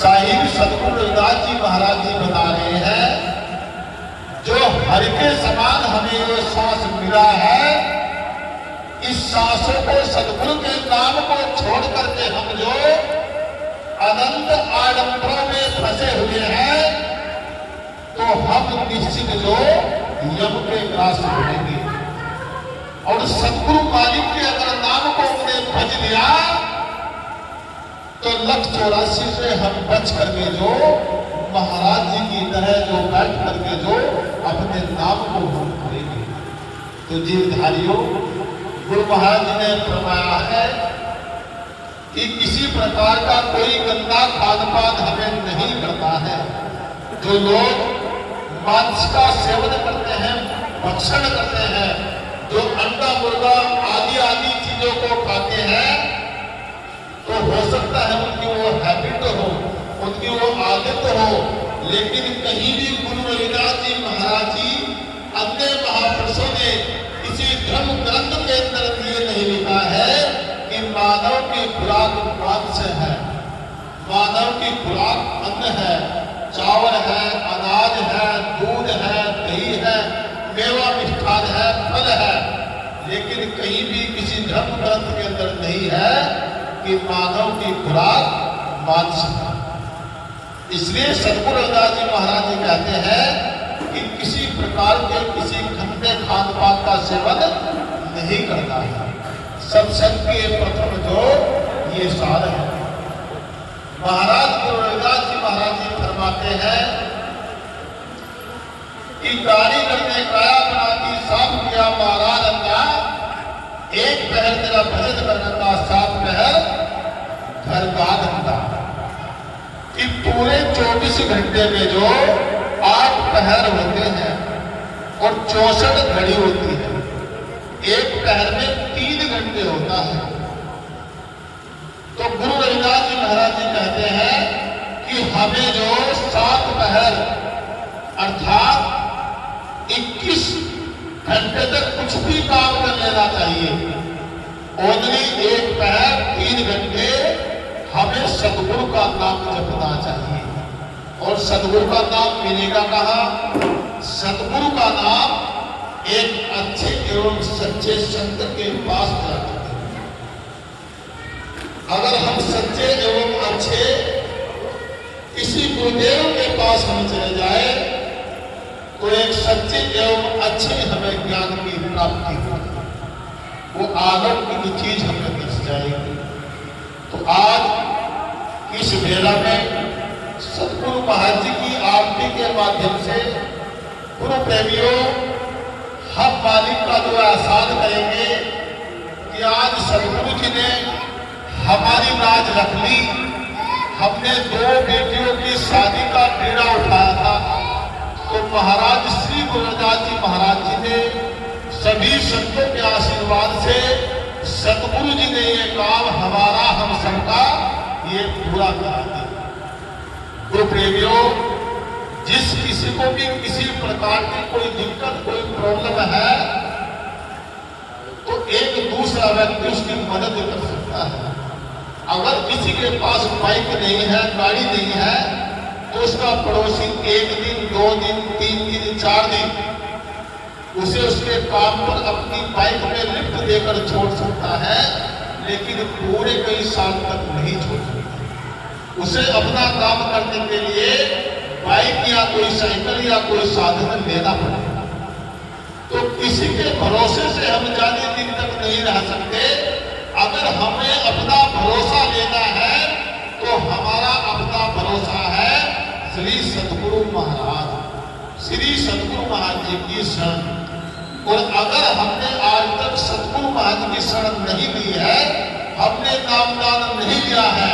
साहिब सदगुरु रविदास जी महाराज जी बता रहे हैं, जो हरि के समान हमें ये सांस मिला है, इस सांसों को सदगुरु के नाम को छोड़ करके हम जो अनंत आडंबरों में फंसे हुए हैं, तो हम निश्चित जो यम के ग्रास होंगे। और सदगुरु मालिक के अगर नाम को हमने भज लिया तो 184 से हम बच करके जो महाराज जी की तरह जो बैठ करके जो अपने नाम को हम करेंगे। तो जीवधारियों, गुरु महाराज जी ने फरमाया है कि किसी प्रकार का कोई गंदा खान पान हमें नहीं करता है। जो लोग मांस का सेवन करते हैं, भक्षण करते हैं, जो अंडा मुर्गा आदि आदि चीजों को खाते हैं, तो हो सकता है उनकी वो हैबिट हो, उनकी वो आदत हो, लेकिन कहीं भी गुरु रविदास जी महाराज जी अन्य महापुरुषों ने किसी धर्म ग्रंथ के अंदर ये नहीं लिखा है कि मानव की खुराक मांस है, मानव की खुराक अन्न है, चावल है, अनाज है, दूध है, दही है, मेवा मिष्ठान है, फल है। लेकिन कहीं भी किसी धर्म ग्रंथ के अंदर नहीं है कि मानव की खुराक मांस है। इसलिए सदगुरु रविदास जी महाराज जी कहते हैं कि किसी प्रकार के किसी गंदे खान पान का सेवन नहीं करना है। सत्संग के प्रथम जो ये सार है। महाराज गुरु रविदास जी महाराज जी फरमाते हैं कि कारीगर ने काया बनाती साफ किया महाराज अल्लाह, एक पहर तेरा भजन करने का, 7 पहर घर का धंधा। कि पूरे 24 घंटे में जो 8 पहर होते हैं और 64 घड़ी होती है, एक पहर में 3 घंटे होता है। तो गुरु रविदास जी महाराज जी कहते हैं कि हमें जो 7 पहर अर्थात 21 घंटे तक कुछ भी काम कर लेना चाहिए। ओनली एक पहर 3 घंटे हमें सदगुरु का नाम जपना चाहिए। और सदगुरु का नाम मिलेगा कहाँ? सदगुरु का नाम एक अच्छे एवं सच्चे संत के पास जाते हैं। अगर हम सच्चे एवं अच्छे किसी गुरुदेव के पास हम चले जाए तो एक सच्चे एवं अच्छे हमें ज्ञान की प्राप्ति होगी, वो आदम की चीज हमें दिख जाएगी। तो आज इस बेला में सदगुरु महाराज जी की आरती के माध्यम से गुरु प्रेमियों, हम मालिक का जो एहसान करेंगे कि आज सदगुरु जी ने हमारी लाज रख ली। हमने 2 बेटियों की शादी का बीड़ा उठाया था, तो महाराज श्री गुरु रविदास जी महाराज जी ने सभी संतों के आशीर्वाद से सदगुरु जी ने ये काम हमारा हम सबका ये पूरा करा दिया। गुरु प्रेमियों, जिस किसी को भी किसी प्रकार की कोई दिक्कत, कोई प्रॉब्लम है, तो एक दूसरा व्यक्ति उसकी मदद कर सकता है। अगर किसी के पास बाइक नहीं है, गाड़ी नहीं है, तो उसका पड़ोसी 1 दिन, 2 दिन, 3 दिन, 4 दिन उसे उसके काम पर अपनी बाइक में लिफ्ट देकर छोड़ सकता है, लेकिन पूरे कई साल तक नहीं छोड़ सकता। उसे अपना काम करने के लिए बाइक या कोई साइकिल या कोई साधन लेना पड़ेगा। तो किसी के भरोसे से हम ज्यादा दिन तक नहीं रह सकते। अगर हमें अपना भरोसा लेना है तो हमारा अपना भरोसा है श्री सदगुरु महाराज, श्री सदगुरु महाराज जी की शरण। और अगर हमने आज तक सदगुरु महाराज की शरण नहीं ली है, हमने नामदान नहीं लिया है,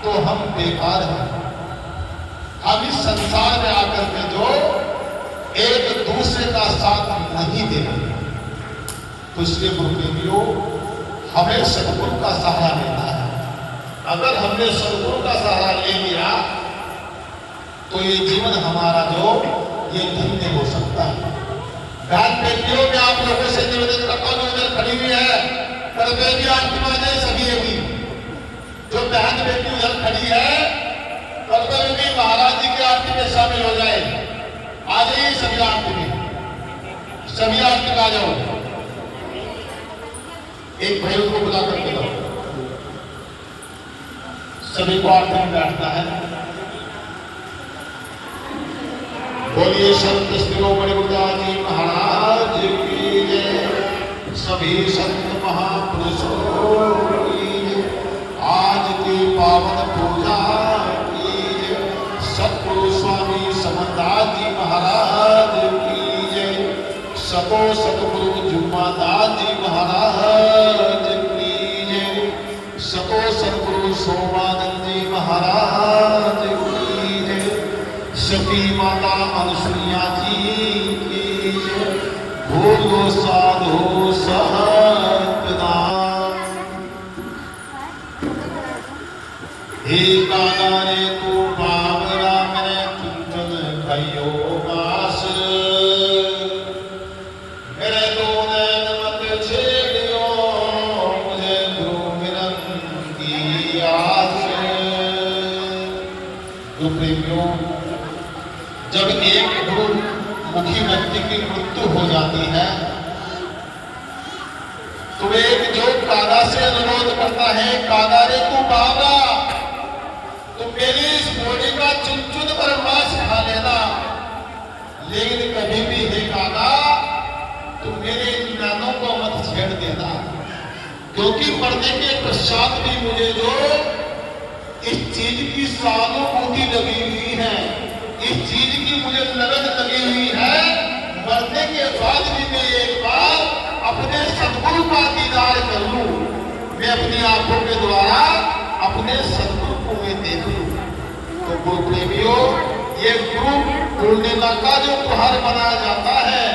तो हम बेकार हैं। हम इस संसार में आकर के जो एक दूसरे का साथ नहीं दे रहे, तो इसलिए गुरुदेवियों, हमें सदगुरु का सहारा लेना है। अगर हमने सदगुरु का सहारा ले लिया तो ये जीवन हमारा जो ये धन्य हो सकता है। बहन बेटियों में आप लोगों से निवेदन करता हूं, जो इधर खड़ी हुई है, कृपया भी आंटी माने सभी होगी। जो बहन बेटी उधर खड़ी है, आरती में शामिल हो जाए। आ जाइए सभी आरती में, सभी आरती में आ जाओ। एक भाई को बुला करके दो, सभी को आरती में बैठना है। बोलिए संत शिरोमणि गुरुदास जी महाराज की जय, सभी संत महापुरुषों की जय, आज की पावन पूजा की जय, सतगुरु स्वामी समरदास जी महाराज की जय, सतो सतगुरु जुम्मादास जी महाराज की जय, सतो सतगुरु सोमानंद जी महाराज की जय, सती माता अनुसुईया जी की जय, बोलो साधु सतनाम। हे काना रे तू बाबरा मेरे चुंचन खइयो बास, मेरे दो नैन मत छेड़ियो, मुझे गुरु मिलन की आस। जो प्रेमियों, जब एक गुरु मुखी व्यक्ति की मृत्यु हो जाती है तो एक जो काना से अनुरोध करता है, काना रे तू बाबा, तो मेरी इस बॉडी का चुन पर मांस खा लेना, लेकिन कभी भी हे काना तो मेरे इन नैनों को मत छेड़ देना, क्योंकि मरने के पश्चात भी मुझे जो इस चीज की सहानुभूति लगी हुई है, इस चीज की मुझे लगन लगी हुई है, मरने के बाद भी मैं एक बार अपने सद्गुरु का दीदार कर लूं, मैं अपनी आंखों के द्वारा अपने सद्गुरु को मैं देख लूं। तो गुरु प्रेमियों, ये गुरु पूर्णिमा का जो त्योहार मनाया जाता है,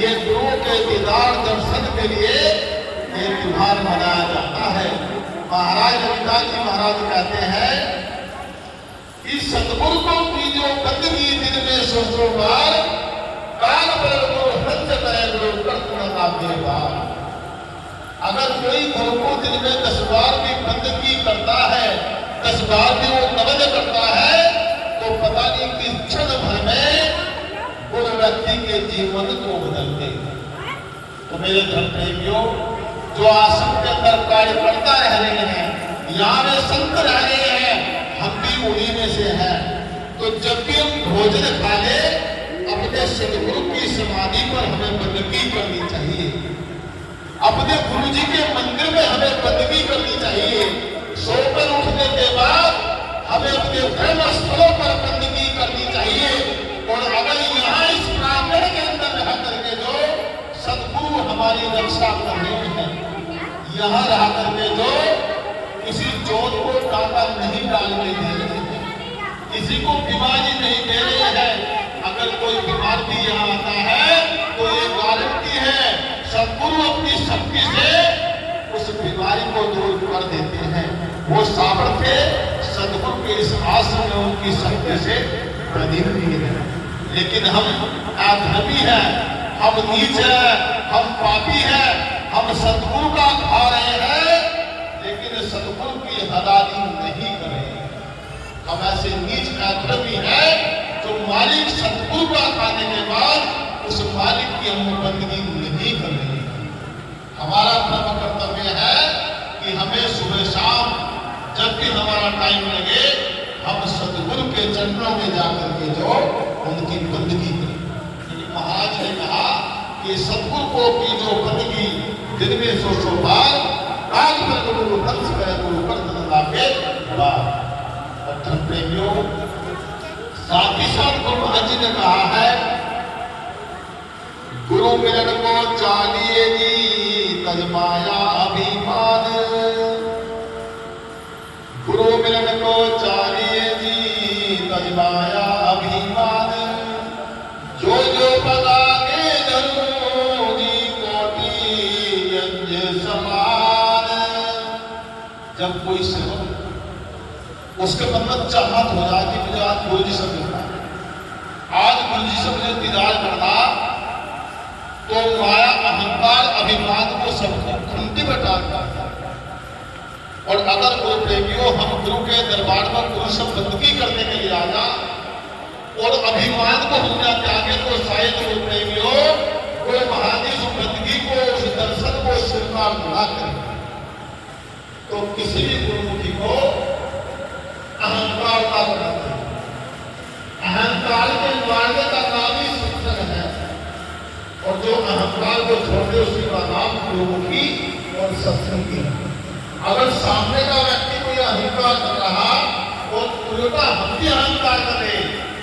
ये गुरु के दीदार दर्शन के लिए ये त्योहार मनाया जाता है। महाराज रविदास जी महाराज कहते हैं कि सतगुरु को की जो बंदगी दिन में 100 बार, काल पर गुरु हंस करे गुरु करना बार। अगर कोई गुरु को दिन में 10 बार भी बंदगी करता है, 10 बार भी वो नमन करता है, तो पता नहीं किस क्षण भर में उस व्यक्ति के जीवन को बदल देगा। तो मेरे धर्म प्रेमियों, जो आश्रम के अंदर कार्य करता रह रहे हैं, यहाँ में संत रह रहे हैं, हम भी उन्हीं में से हैं। तो जब भी हम भोजन खा ले, अपने सदगुरु की समाधि पर हमें बंदगी करनी चाहिए, अपने गुरु जी के मंदिर में हमें बंदगी करनी चाहिए। सोकर उठने के बाद हमें अपने धर्म स्थलों पर बंदगी करनी चाहिए। और अगर यहाँ इस प्रांगण के अंदर रह करके जो सदगुरु हमारी रक्षा कर रहे हैं, यहाँ रह करके जो किसी चोर को टाका नहीं डालने दे रहे हैं, किसी को बीमारी नहीं दे रहे हैं, अगर कोई बीमार भी यहाँ आता है तो ये गारंटी है, सदगुरु अपनी शक्ति से उस बीमारी को दूर कर देते हैं। वो सामर्थ्य सदगुरु के इस आश्रम में उनकी शक्ति से प्रतिनिधि है। लेकिन हम अधर्मी हैं, हम नीच हैं, हम पापी हैं, हम सदगुरु का खा रहे हैं, लेकिन सदगुरु की हदारी नहीं कर रहे हैं। हम ऐसे नीच अधर्मी हैं जो मालिक सदगुरु का खाने के बाद उस मालिक की हम बंदगी नहीं कर रहे हैं। हमारा धर्म कर्तव्य है कि हमें सुबह शाम जब भी हमारा टाइम लगे, हम सदगुरु के चरणों में जाकर के जो उनकी बंदगी करें। महाराज ने कहा कि सदगुरु को की जो बंदगी दिन में 100 बार, काल पर गुरु हंस करे गुरु करना के बाद। और प्रेमियों, साथ ही साथ गुरु महाराज जी ने कहा है, गुरु मिलन को चालिए जी तजमाया अभिमान, गुरु मिलन को चालिए जी तजमाया अभिमान, जो जो पगाने धरू जी कोटि यज्ञ समान। जब कोई सेवक उसके मन में चाहत हो जाए कि मुझे आज गुरु जी से मिलना, आज गुरु जी से मुझे दीदार करना, तो माया अहंकार अभिमान को सबको घंटी में डालता है। और अगर गुरु प्रेमियों हम गुरु के दरबार में गुरु से बंदगी करने के लिए आया, और अभिमान को हमने त्यागे तो शायद वो प्रेमियों वो महादेव बंदगी को उस दर्शन को स्वीकार ना करें। तो किसी भी गुरुमुखी को अहंकार ना करना चाहिए। अहंकार के मारने का नाम ही सत्संग है, और जो अहंकार को छोड़ दे उसकी का नाम गुरुमुखी और सत्संगी है। अगर सामने का व्यक्ति कोई अहंकार कर रहा और उल्टा हम भी अहंकार करे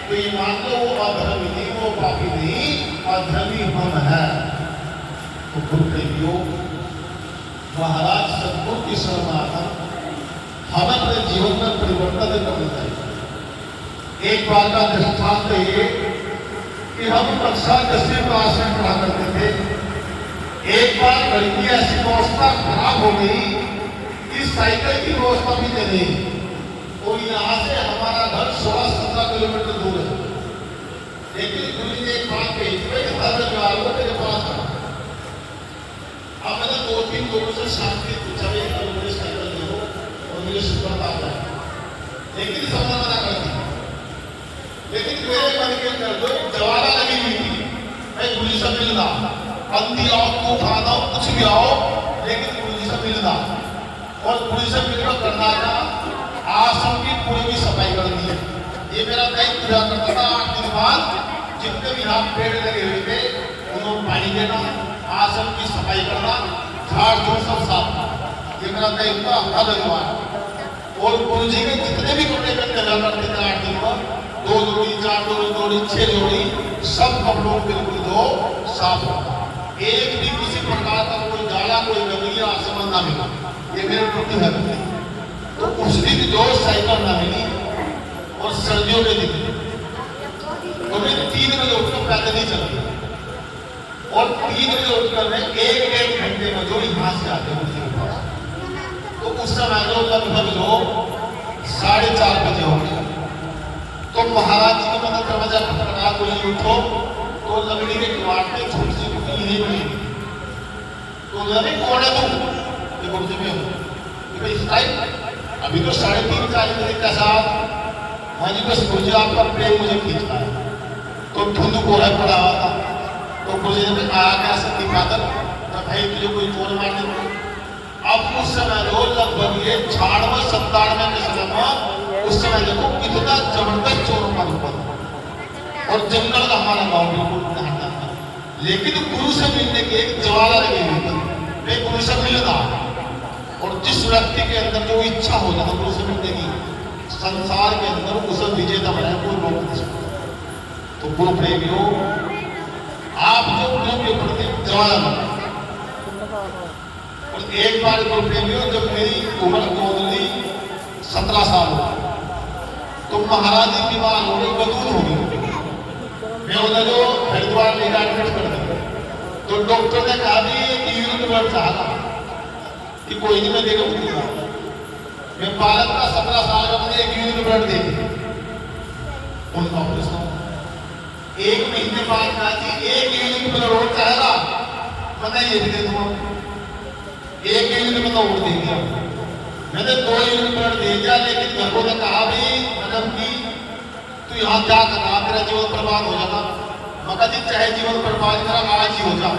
तो ये मान लो वो अधर्मी नहीं, वो पापी नहीं, अधर्मी हम है। तो गुरुप्रेमियों, महाराज सतगुरु की शरण हमें अपने जीवन में परिवर्तन करना चाहिए। एक बार का दृष्टांत ये कि हम कक्षा 10वीं क्लास में पढ़ा करते थे। एक बार घर की ऐसी व्यवस्था खराब हो गई कि साइकिल की व्यवस्था भी नहीं रही, और यहाँ से हमारा घर 16-17 किलोमीटर दूर है। लेकिन गुरु जी ने एक बात कही, मेरे पास अब मैंने 2-3 लोगों से शांति पूछा, मुझे साइकिल दो और मुझे सुपर आता है, लेकिन सबने मना कर दी। लेकिन मेरे मन के अंदर जो जवाना लगी हुई थी, मैं गुरु जी से मिलना, अंधी आओ, तूफान आओ, कुछ भी आओ, लेकिन गुरु जी से मिलना। और गुरु जी से मिलकर करना था आश्रम की पूरी सफाई करनी है। ये मेरा कई पूरा करता था। 8 दिन बाद जितने भी यहाँ पेड़ लगे हुए थे उनको पानी देना, आश्रम की सफाई करना, झाड़ झूड़ सब साफ। ये मेरा कई का हद हुआ। और गुरु जी के जितने भी कपड़े पहन कर करते थे 8 दिन पर, 2 जोड़ी, 4 जोड़ी, 6 जोड़ी, सब कपड़ों बिल्कुल दो साफ रखा। एक भी किसी प्रकार का कोई जाला, कोई गंदगी आसमान ना मिला। ये मेरे ड्यूटी है। तो उस दिन जो साइकिल ना मिली और सर्दियों के दिन तो मैं 3 बजे उठकर पैदल ही चल गया, और 3 बजे उठकर मैं 1-1 घंटे में जो यहाँ से आते हैं उसी के पास। तो उस समय जो लगभग जो 4:30 बजे हो गए, तो महाराज जी का मतलब दरवाजा खटखटा, कोई उठो, तो लकड़ी के किवाड़ में छोटी सी कुटी नहीं बनी। तो लगे कौन है तुम? गुरु जी में इस टाइम अभी तो 3:30-4 बजे का साथ, हाँ जी बस गुरु जी आपका प्रेम मुझे खींचता है। तो धुंध कोहरा पड़ा हुआ था। तो गुरु जी ने कहा क्या सत्य फादर, तो भाई तुझे कोई चोर मार दे। अब उस समय रोज लगभग ये 96-97 के समय में, उस समय देखो कितना जबरदस्त चोर का रूप था, और जंगल का हमारा गाँव बिल्कुल हटा था। लेकिन गुरु से मिलने की एक ज्वाला लगी हुई थी, मैं गुरु से मिलना। और जिस व्यक्ति के अंदर जो इच्छा हो जाए गुरु से मिलने की, संसार के अंदर उसे विजेता बनाए, कोई रोक नहीं सकता। तो गुरु प्रेमियों, आप जो गुरु के प्रति जवान, और एक बार गुरु प्रेमियों जब मेरी उम्र गोदली 17 साल हो, तो महाराज जी बीमार हो गए, बदून हो गई। मैं उन्हें जो हरिद्वार लेकर एडमिट कर दिया, तो डॉक्टर ने कहा भी एक यूरिन ब्लड चाहता कि कोई नहीं, मैं देगा पूछूंगा। मैं बालक का 17 साल का, मैंने एक यूरिन ब्लड दे दिया उनका ऑपरेशन। 1 महीने बाद कहा कि 1 यूनिट ब्लड और चाहेगा, मैंने ये भी दे दूंगा। 1 यूनिट में तो और दे दिया, मैंने 2 यूनिट ब्लड दे दिया। लेकिन घर को ने कहा भी मैडम की तू यहाँ क्या करना, तेरा जीवन बर्बाद हो जाता। मगर जी चाहे जीवन बर्बाद करा, आज ही हो जा,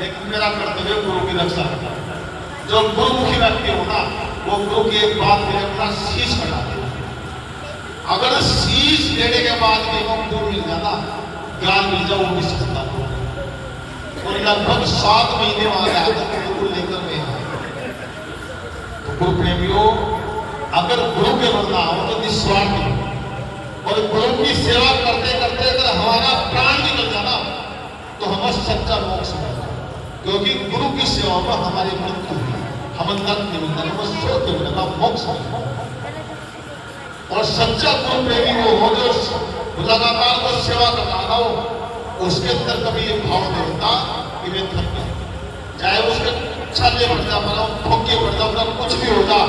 लेकिन मेरा कर्तव्य गुरु की रक्षा करना। जो गुरुमुखी व्यक्ति हो ना, वो गुरु की एक बात मेरे अपना शीश कटा दे। अगर शीश देने के बाद भी वो गुरु मिल जाता, ज्ञान मिल जाए, वो भी सस्ता। और लगभग 7 महीने वहां गया गुरु लेकर मैं आया। तो गुरु प्रेमियों, अगर गुरु के बनना हो तो निस्वार्थ, और गुरु की सेवा करते करते अगर हमारा प्राण निकल जाना तो हमें सच्चा मोक्ष मिलेगा। क्योंकि गुरु की सेवा में हमारी मृत्यु है, हम नरक नहीं मिलता, हमें स्वर्ग मिलेगा, मोक्ष मिलेगा। और सच्चा गुरु प्रेमी वो हो जो लगातार वो सेवा कर रहा हो, उसके अंदर कभी ये भाव नहीं होता कि मैं थक गया, चाहे उसके छाले बढ़ जा, ठोके बढ़ जा, कुछ भी हो जा,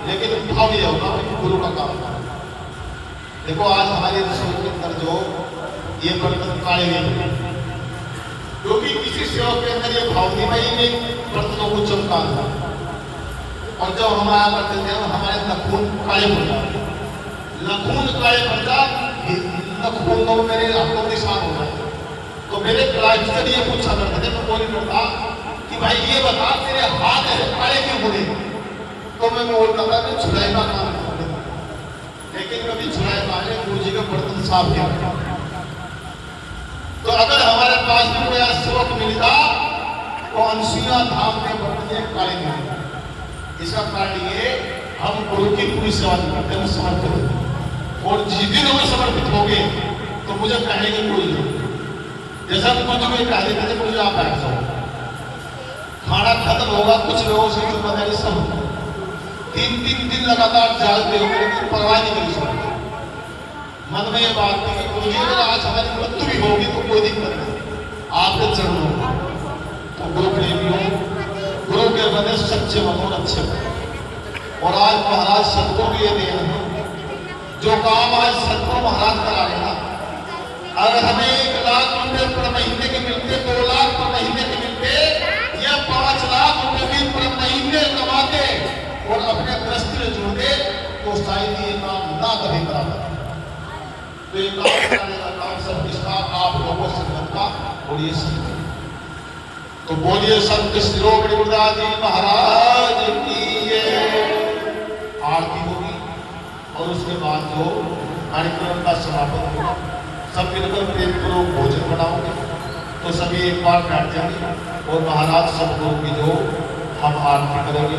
लेकिन भाव ये होगा गुरु का काम। देखो आज हमारे रसोई के अंदर जो ये बर्तन काले नहीं, क्योंकि किसी सेवा के अंदर ये भाव नहीं भाई में बर्तनों को चमका था। और जब हम आया करते थे हमारे नखून काले पड़ जाते, नखून काले पड़ जा, तो खून मेरे हाथों निशान हो रहे हैं। तो मेरे क्लाइंट से ये पूछा करते थे, मैं बोली करता कि भाई ये बता तेरे हाथ ऐसे काले क्यों हो गए? तो मैं बोलता था कि छुड़ाई का काम है, लेकिन कभी छुड़ाई माने गुरु जी का बर्तन साफ किया। तो अगर हमारे पास भी कोई श्लोक मिलता तो अनसुईया धाम के बर्तन काले मिलता। इसका कारण ये हम गुरु की पूरी सेवा करते हैं, समर्पित होते हैं। और जिस दिन हमें समर्पित हो गए तो मुझे कहने की कोई जरूरत नहीं। जैसा कि मुझे कोई कह देते थे मुझे आप बैठ जाओ, खाना खत्म होगा, कुछ लोगों से जिम्मेदारी सब 3-3 दिन लगातार जागते हो, लेकिन परवाह नहीं करी सकते। मन में ये बात थी कि गुरु जी अगर आज हमारी मृत्यु भी होगी तो कोई दिक्कत नहीं, आपके चरणों में। तो गुरु प्रेमियों, गुरु के बने सच्चे मनोर अच्छे बने। और आज महाराज सतगुरु की ये देन है, जो काम आज सतगुरु महाराज करा रहे हैं। अगर हमें 1 लाख रुपए पर महीने के मिलते, 2 लाख पर महीने के मिलते, या 5 लाख रुपए भी पर महीने कमाते और अपने गृहस्थी में जोड़ते तो शायद ये काम ना कभी बराबर। तो ये काम कराने का काम सब किसका? आप लोगों से बनता। और ये सब तो बोलिए संत शिरोमणि गुरुदास जी महाराज की आरती होगी और उसके बाद जो कार्यक्रम का समापन होगा, सब मिलकर प्रेम पूर्वक भोजन बनाओगे। तो सभी एक बार बैठ जाएंगे और महाराज सतगुरु की जो हम आरती करेंगे।